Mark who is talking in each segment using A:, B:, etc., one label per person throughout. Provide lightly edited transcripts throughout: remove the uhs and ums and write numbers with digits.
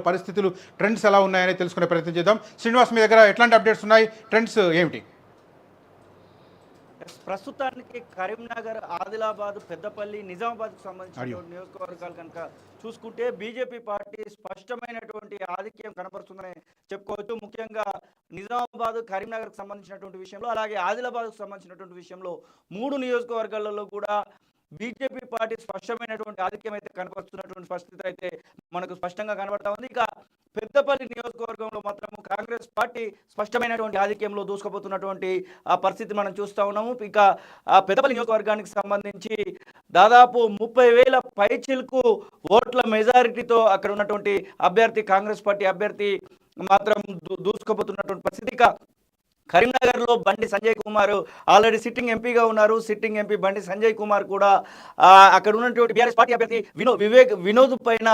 A: పరిస్థితులు ట్రెండ్స్ ఎలా ఉన్నాయని తెలుసుకునే ప్రయత్నం చేద్దాం. శ్రీనివాస్, మీ దగ్గర ఎట్లాంటి అప్డేట్స్ ఉన్నాయి? ట్రెండ్స్ ఏమిటి?
B: ప్రస్తుతానికి కరీంనగర్, ఆదిలాబాద్, పెద్దపల్లి, నిజామాబాద్కు
A: ఆడియో
B: సంబంధించినటువంటి నియోజకవర్గాలు కనుక చూసుకుంటే బీజేపీ పార్టీ స్పష్టమైనటువంటి ఆధిక్యం కనబరుస్తుందని చెప్పుకోవచ్చు. ముఖ్యంగా నిజామాబాద్, కరీంనగర్కు సంబంధించినటువంటి విషయంలో, అలాగే ఆదిలాబాద్కు సంబంధించినటువంటి విషయంలో 3 నియోజకవర్గాలలో కూడా బీజేపీ పార్టీ స్పష్టమైనటువంటి ఆధిక్యం అయితే కనబరుస్తున్నటువంటి పరిస్థితి అయితే మనకు స్పష్టంగా కనబడతా ఉంది. ఇక పెద్దపల్లి నియోజకవర్గంలో మాత్రం కాంగ్రెస్ పార్టీ స్పష్టమైనటువంటి ఆధిక్యంలో దూసుకుపోతున్నటువంటి ఆ పరిస్థితి మనం చూస్తూ ఉన్నాము. ఇక ఆ పెద్దపల్లి నియోజకవర్గానికి సంబంధించి దాదాపు 30,000 పైచిలకు ఓట్ల మెజారిటీతో అక్కడ ఉన్నటువంటి అభ్యర్థి, కాంగ్రెస్ పార్టీ అభ్యర్థి మాత్రం దూసుకుపోతున్నటువంటి పరిస్థితి. ఇక కరీంనగర్లో బండి సంజయ్ కుమార్ ఆల్రెడీ సిట్టింగ్ ఎంపీగా ఉన్నారు. సిట్టింగ్ ఎంపీ బండి సంజయ్ కుమార్ కూడా అక్కడ ఉన్నటువంటి బీఆర్ఎస్ పార్టీ అభ్యర్థి వినోద్ పైన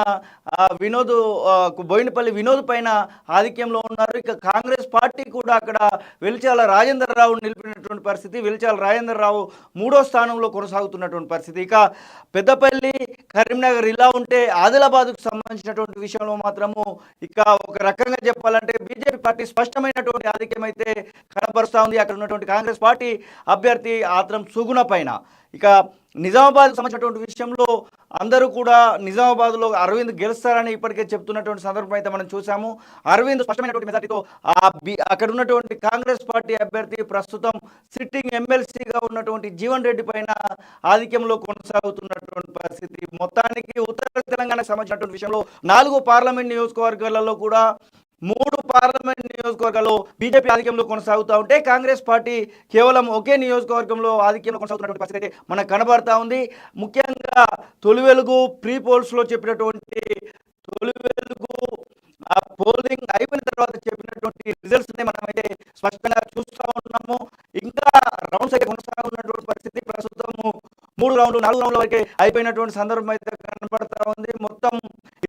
B: బోయినపల్లి వినోద్ పైన ఆధిక్యంలో ఉన్నారు. ఇక కాంగ్రెస్ పార్టీ కూడా అక్కడ వెలిచాల రాజేందర్ రావు నిలిపినటువంటి పరిస్థితి. వెలిచాల రాజేందర్ రావు 3వ స్థానంలో కొనసాగుతున్నటువంటి పరిస్థితి. ఇక పెద్దపల్లి, కరీంనగర్ ఇలా ఉంటే ఆదిలాబాద్కు సంబంధించినటువంటి విషయంలో మాత్రము ఇక ఒక రకంగా చెప్పాలంటే బీజేపీ పార్టీ స్పష్టమైనటువంటి ఆధిక్యం అయితే కనబరుస్తూ ఉంది. అక్కడ ఉన్నటువంటి కాంగ్రెస్ పార్టీ అభ్యర్థి ఆత్రం సుగుణ పైన. ఇక నిజామాబాద్కు సంబంధించినటువంటి విషయంలో అందరూ కూడా నిజామాబాద్లో అరవింద్ గెలుస్తారని ఇప్పటికే చెప్తున్నటువంటి సందర్భం అయితే మనం చూసాము. అరవింద్ స్పష్టమైనటువంటి మెజార్టీతో అక్కడ ఉన్నటువంటి కాంగ్రెస్ పార్టీ అభ్యర్థి ప్రస్తుతం సిట్టింగ్ ఎమ్మెల్సీగా ఉన్నటువంటి జీవన్ రెడ్డి పైన ఆధిక్యంలో కొనసాగుతున్నటువంటి పరిస్థితి. మొత్తానికి ఉత్తర తెలంగాణకు సంబంధించినటువంటి విషయంలో 4 పార్లమెంట్ నియోజకవర్గాలలో కూడా 3 పార్లమెంట్ నియోజకవర్గాల్లో బీజేపీ ఆధిక్యంలో కొనసాగుతూ ఉంటే కాంగ్రెస్ పార్టీ కేవలం ఒకే నియోజకవర్గంలో ఆధిక్యంలో కొనసాగుతున్నటువంటి పరిస్థితి అయితే మనకు కనబడతా ఉంది. ముఖ్యంగా తొలి వెలుగు ప్రీ పోల్స్లో చెప్పినటువంటి తొలి వెలుగు పోలింగ్ అయిపోయిన తర్వాత చెప్పినటువంటి రిజల్ట్స్ మనమైతే స్పష్టంగా చూస్తూ ఉన్నాము. ఇంకా రౌండ్స్ అయితే కొనసాగుతున్నటువంటి పరిస్థితి. ప్రస్తుతము 3 రౌండ్లు 4 రౌండ్ల వరకే అయిపోయినటువంటి సందర్భం అయితే కనబడతా ఉంది. మొత్తం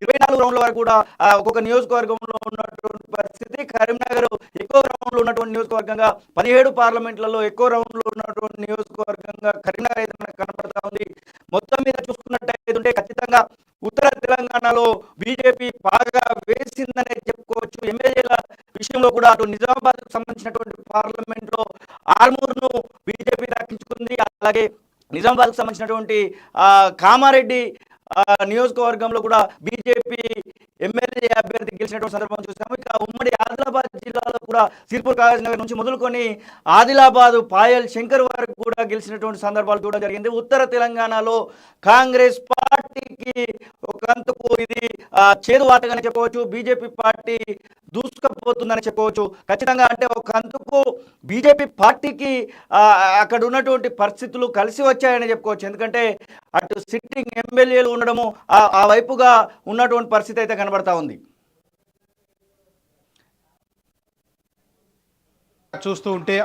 B: 24 రౌండ్ల వరకు కూడా ఒక్కొక్క నియోజకవర్గంలో ఉన్నటువంటి పరిస్థితి. కరీంనగర్ ఎక్కువ రౌండ్లు ఉన్నటువంటి నియోజకవర్గంగా 17 పార్లమెంట్లలో ఎక్కువ రౌండ్లు ఉన్నటువంటి నియోజకవర్గంగా కరీంనగర్ అయితే మనకు కనబడతా ఉంది. మొత్తం మీద చూసుకున్నట్టయితే ఖచ్చితంగా ఉత్తర తెలంగాణలో బీజేపీ బాగా వేసిందనే చెప్పుకోవచ్చు. ఎమ్మెల్యేల విషయంలో కూడా అటు నిజామాబాద్కు సంబంధించినటువంటి పార్లమెంట్లో ఆర్మూర్ను బీజేపీ దక్కించుకుంది. అలాగే నిజామాబాద్కు సంబంధించినటువంటి కామారెడ్డి నియోజకవర్గంలో కూడా బీజేపీ ఎమ్మెల్యే అభ్యర్థి గెలిచినటువంటి సందర్భం చూసాము. ఇక ఉమ్మడి ఆదిలాబాద్ జిల్లాలో కూడా సిర్పూర్ కాగజ్ నగర్ నుంచి మొదలుకొని ఆదిలాబాద్ పాయల్ శంకర్ వరకు కూడా గెలిచినటువంటి సందర్భాలు చూడడం జరిగింది. ఉత్తర తెలంగాణలో కాంగ్రెస్ పార్టీకి ఒకంతకు ఇది చేదు వాటగానే చెప్పవచ్చు. బీజేపీ పార్టీ దూసుకుపోతుందని చెప్పవచ్చు. ఖచ్చితంగా అంటే ఒకంతకు బీజేపీ పార్టీకి అక్కడ ఉన్నటువంటి పరిస్థితులు కలిసి వచ్చాయని చెప్పుకోవచ్చు. ఎందుకంటే అటు సిట్టింగ్ ఎమ్మెల్యేలు ఉండడము ఆ వైపుగా ఉన్నటువంటి పరిస్థితి అయితే కనబడతా ఉంది.
A: చూస్తూ ఉంటే